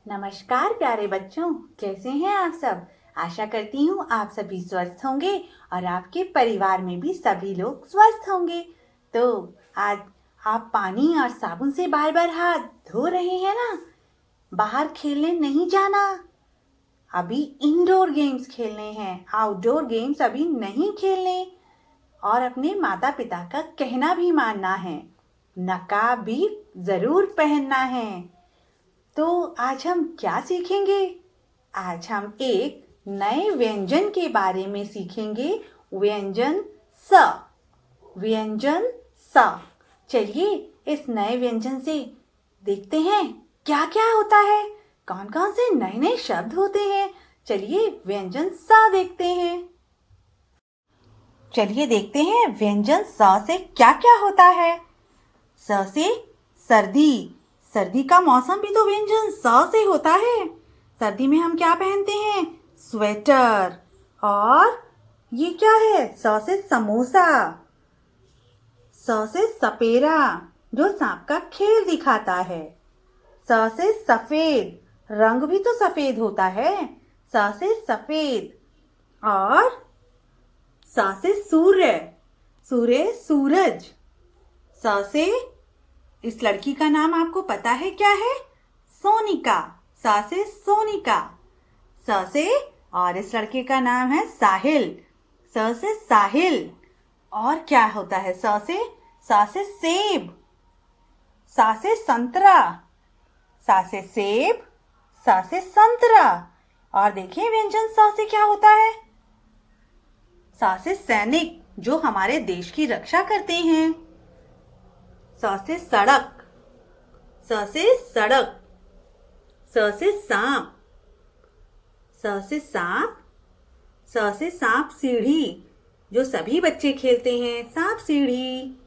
नमस्कार प्यारे बच्चों, कैसे हैं आप सब। आशा करती हूँ आप सभी स्वस्थ होंगे और आपके परिवार में भी सभी लोग स्वस्थ होंगे। तो आज आप पानी और साबुन से बार बार हाथ धो रहे हैं ना। बाहर खेलने नहीं जाना, अभी इंडोर गेम्स खेलने हैं, आउटडोर गेम्स अभी नहीं खेलने। और अपने माता पिता का कहना भी मानना है, नकाब भी जरूर पहनना है। तो आज हम क्या सीखेंगे? आज हम एक नए व्यंजन के बारे में सीखेंगे। व्यंजन स। व्यंजन स। चलिए इस नए व्यंजन से देखते हैं क्या क्या होता है, कौन कौन से नए नए शब्द होते हैं। चलिए व्यंजन स देखते हैं। चलिए देखते हैं व्यंजन स से क्या क्या होता है। स से सर्दी। सर्दी का मौसम भी तो व्यंजन स से होता है। सर्दी में हम क्या पहनते हैं? स्वेटर। और ये क्या है? स से समोसा। स से सपेरा, जो सांप का खेल दिखाता है। स से सफेद, रंग भी तो सफेद होता है। स से सफेद। और स से सूर्य। सूर्य, सूरज। स से इस लड़की का नाम आपको पता है क्या है? सोनिका। स से सोनिका। स से और इस लड़के का नाम है साहिल। स से साहिल। और क्या होता है स से? स से सेब। स से संतरा। स से सेब। स से संतरा। और देखिए व्यंजन स से क्या होता है? स से सैनिक, जो हमारे देश की रक्षा करते हैं। स से सड़क। स से सड़क। स से सांप। स से सांप। स से सांप सीढ़ी, जो सभी बच्चे खेलते हैं, सांप सीढ़ी।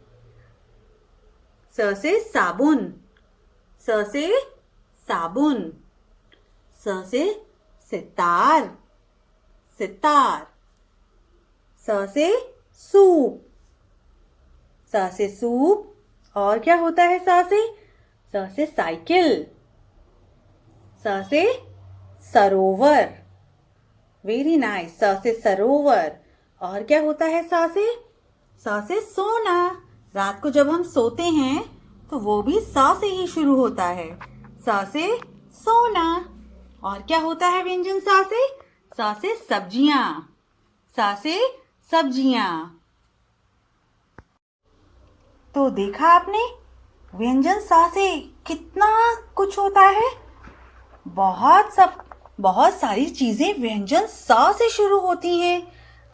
स से साबुन। स से साबुन। स से सितार। सितार। स से सूप। स से सूप। और क्या होता है स से? स से साइकिल। स से सरोवर। Very nice. स से सरोवर। और क्या होता है स से? स से सोना। रात को जब हम सोते हैं तो वो भी स से ही शुरू होता है। स से सोना। और क्या होता है व्यंजन स से? स से सब्जियां। स से सब्जियां। तो देखा आपने, व्यंजन स से कितना कुछ होता है। बहुत सारी चीजें व्यंजन स से शुरू होती हैं।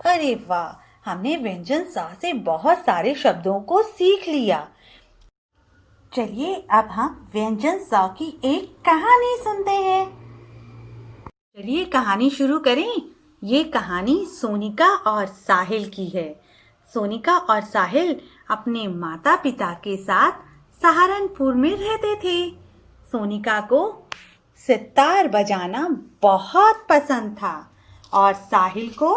अरे वाह, हमने व्यंजन स से बहुत सारे शब्दों को सीख लिया। चलिए अब हम व्यंजन स की एक कहानी सुनते हैं। चलिए कहानी शुरू करें। ये कहानी सोनिका और साहिल की है। सोनिका और साहिल अपने माता पिता के साथ सहारनपुर में रहते थे। सोनिका को सितार बजाना बहुत पसंद था और साहिल को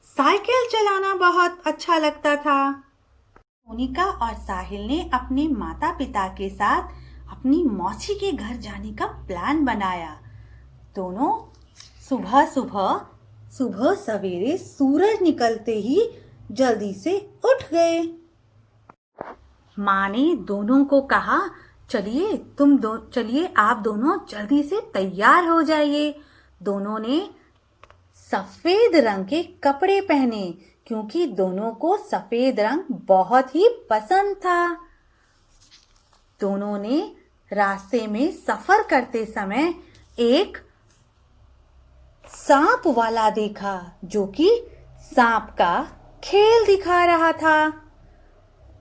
साइकिल चलाना बहुत अच्छा लगता था। सोनिका और साहिल ने अपने माता पिता के साथ अपनी मौसी के घर जाने का प्लान बनाया। दोनों सुबह सुबह सुबह सवेरे सूरज निकलते ही जल्दी से उठ गए। माँ ने दोनों को कहा, चलिए आप दोनों जल्दी से तैयार हो जाइए। दोनों ने सफेद रंग के कपड़े पहने, क्योंकि दोनों को सफेद रंग बहुत ही पसंद था। दोनों ने रास्ते में सफर करते समय एक सांप वाला देखा, जो कि सांप का खेल दिखा रहा था।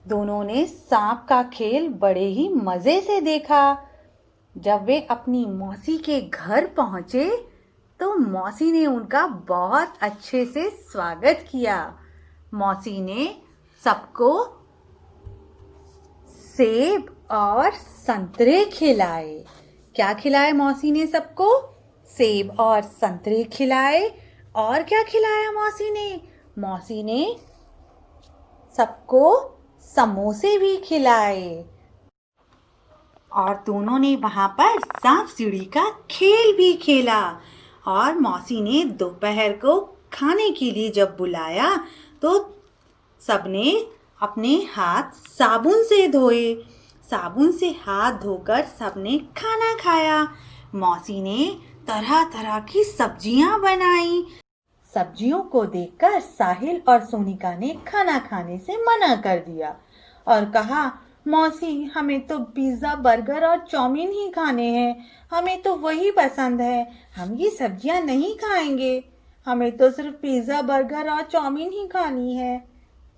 दोनों ने सांप का खेल बड़े ही मजे से देखा। जब वे अपनी मौसी के घर पहुंचे तो मौसी ने उनका बहुत अच्छे से स्वागत किया। मौसी ने सबको सेब और संतरे खिलाए। क्या खिलाए मौसी ने सबको? सेब और संतरे खिलाए। और क्या खिलाया मौसी ने? मौसी ने सबको समोसे भी खिलाए। और दोनों ने वहाँ पर सांप सीढ़ी का खेल भी खेला। और मौसी ने दोपहर को खाने के लिए जब बुलाया तो सबने अपने हाथ साबुन से धोए। साबुन से हाथ धोकर सबने खाना खाया। मौसी ने तरह तरह की सब्जियां बनाई। सब्जियों को देखकर साहिल और सोनिका ने खाना खाने से मना कर दिया और कहा, मौसी हमें तो पिज़्ज़ा, बर्गर और चाउमीन ही खाने हैं। हमें तो वही पसंद है। हम ये सब्जियां नहीं खाएंगे। हमें तो सिर्फ पिज़्ज़ा, बर्गर और चाउमीन ही खानी है।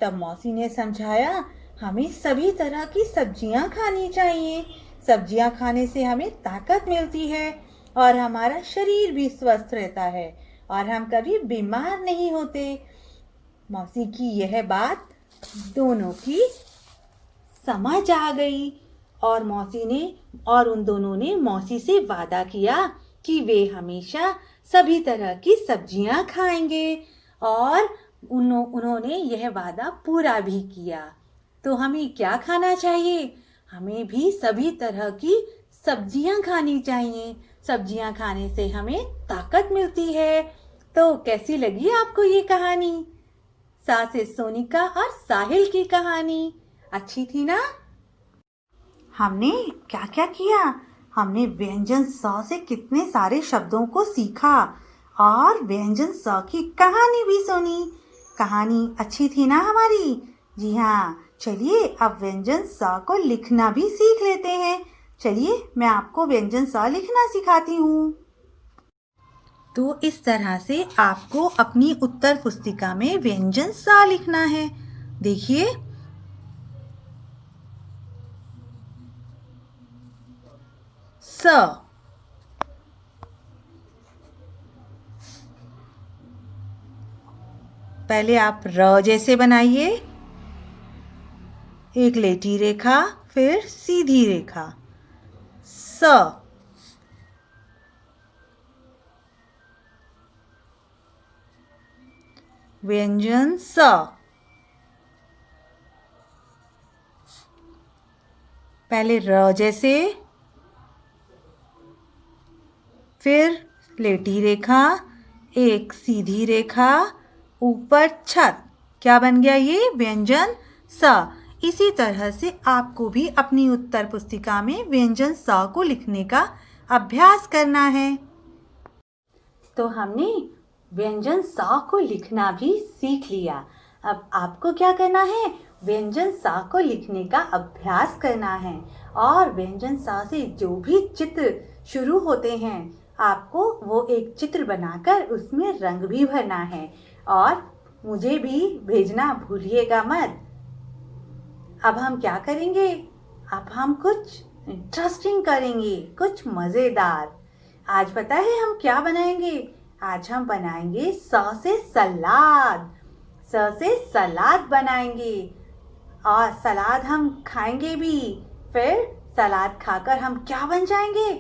तब मौसी ने समझाया, हमें सभी तरह की सब्जियां खानी चाहिए। सब्जियां खाने से हमें ताकत मिलती है और हमारा शरीर भी स्वस्थ रहता है और हम कभी बीमार नहीं होते। मौसी की यह बात दोनों की समझ आ गई और उन दोनों ने मौसी से वादा किया कि वे हमेशा सभी तरह की सब्जियां खाएंगे और उन्होंने यह वादा पूरा भी किया। तो हमें क्या खाना चाहिए? हमें भी सभी तरह की सब्जियां खानी चाहिए। सब्जियां खाने से हमें ताकत मिलती है। तो कैसी लगी आपको ये कहानी? सास सोनिका और साहिल की कहानी अच्छी थी ना? हमने क्या क्या किया? हमने व्यंजन स से कितने सारे शब्दों को सीखा और व्यंजन स की कहानी भी सुनी। कहानी अच्छी थी ना हमारी? जी हाँ, चलिए अब व्यंजन स को लिखना भी सीख लेते हैं। चलिए मैं आपको व्यंजन स लिखना सिखाती हूँ। तो इस तरह से आपको अपनी उत्तर पुस्तिका में व्यंजन स लिखना है। देखिए, स, पहले आप र जैसे बनाइए, एक लेटी रेखा, फिर सीधी रेखा। स, व्यंजन स। पहले र जैसे, फिर लेटी रेखा, एक सीधी रेखा, ऊपर छत। क्या बन गया ये? व्यंजन स। इसी तरह से आपको भी अपनी उत्तर पुस्तिका में व्यंजन स को लिखने का अभ्यास करना है। तो हमने व्यंजन स को लिखना भी सीख लिया। अब आपको क्या करना है? व्यंजन स को लिखने का अभ्यास करना है और व्यंजन स से जो भी चित्र शुरू होते हैं आपको वो एक चित्र बनाकर उसमें रंग भी भरना है और मुझे भी भेजना भूलिएगा मत। अब हम क्या करेंगे? अब हम कुछ इंटरेस्टिंग करेंगे, कुछ मज़ेदार। आज पता है हम क्या बनाएंगे? आज हम बनाएंगे स से सलाद। स से सलाद बनाएंगे और सलाद हम खाएंगे भी। फिर सलाद खाकर हम क्या बन जाएंगे?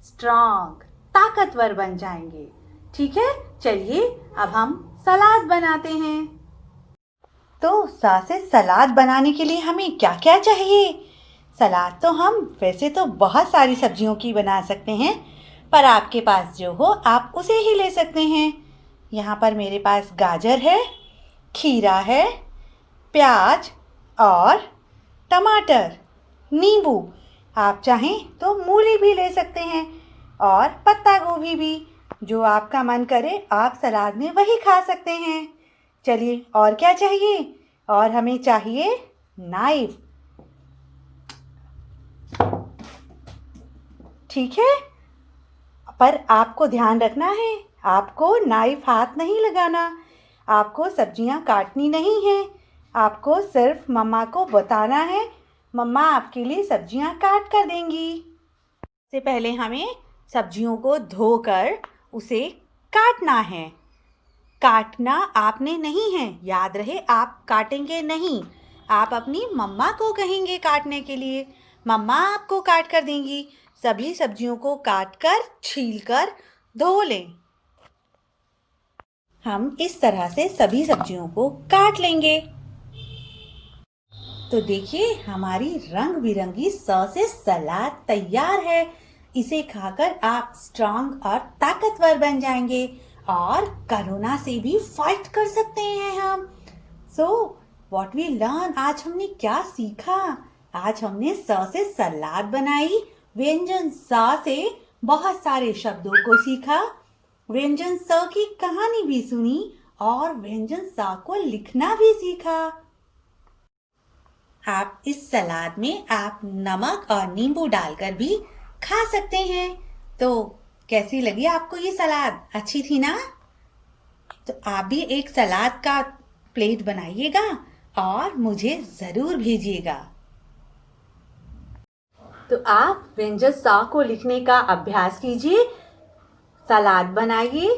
स्ट्रॉन्ग, ताकतवर बन जाएंगे। ठीक है, चलिए अब हम सलाद बनाते हैं। तो स से सलाद बनाने के लिए हमें क्या क्या चाहिए? सलाद तो हम वैसे तो बहुत सारी सब्जियों की बना सकते हैं, पर आपके पास जो हो आप उसे ही ले सकते हैं। यहाँ पर मेरे पास गाजर है, खीरा है, प्याज और टमाटर, नींबू। आप चाहें तो मूली भी ले सकते हैं और पत्ता गोभी भी। जो आपका मन करे आप सलाद में वही खा सकते हैं। चलिए और क्या चाहिए? और हमें चाहिए नाइफ। ठीक है, पर आपको ध्यान रखना है, आपको नाइफ हाथ नहीं लगाना। आपको सब्जियां काटनी नहीं है। आपको सिर्फ मम्मा को बताना है, मम्मा आपके लिए सब्जियां काट कर देंगी। इससे पहले हमें सब्जियों को धोकर उसे काटना है। काटना आपने नहीं है, याद रहे आप काटेंगे नहीं। आप अपनी मम्मा को कहेंगे काटने के लिए, मम्मा आपको काट कर देंगी। सभी सब्जियों को काटकर छीलकर धो लें। हम इस तरह से सभी सब्जियों को काट लेंगे। तो देखिए हमारी रंग बिरंगी सॉस से सलाद तैयार है। इसे खाकर आप स्ट्रांग और ताकतवर बन जाएंगे और कोरोना से भी फाइट कर सकते हैं हम। सो व्हाट वी लर्न, आज हमने क्या सीखा? आज हमने सॉ से सलाद बनाई, व्यंजन सा से बहुत सारे शब्दों को सीखा, व्यंजन स की कहानी भी सुनी और व्यंजन सा को लिखना भी सीखा। आप इस सलाद में आप नमक और नींबू डालकर भी खा सकते हैं। तो कैसी लगी आपको ये सलाद? अच्छी थी ना? तो आप भी एक सलाद का प्लेट बनाइएगा और मुझे ज़रूर भेजिएगा। तो आप व्यंजन सा को लिखने का अभ्यास कीजिए, सलाद बनाइए,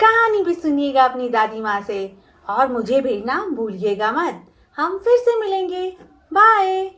कहानी भी सुनिएगा अपनी दादी माँ से और मुझे भेजना भूलिएगा मत। हम फिर से मिलेंगे। बाय।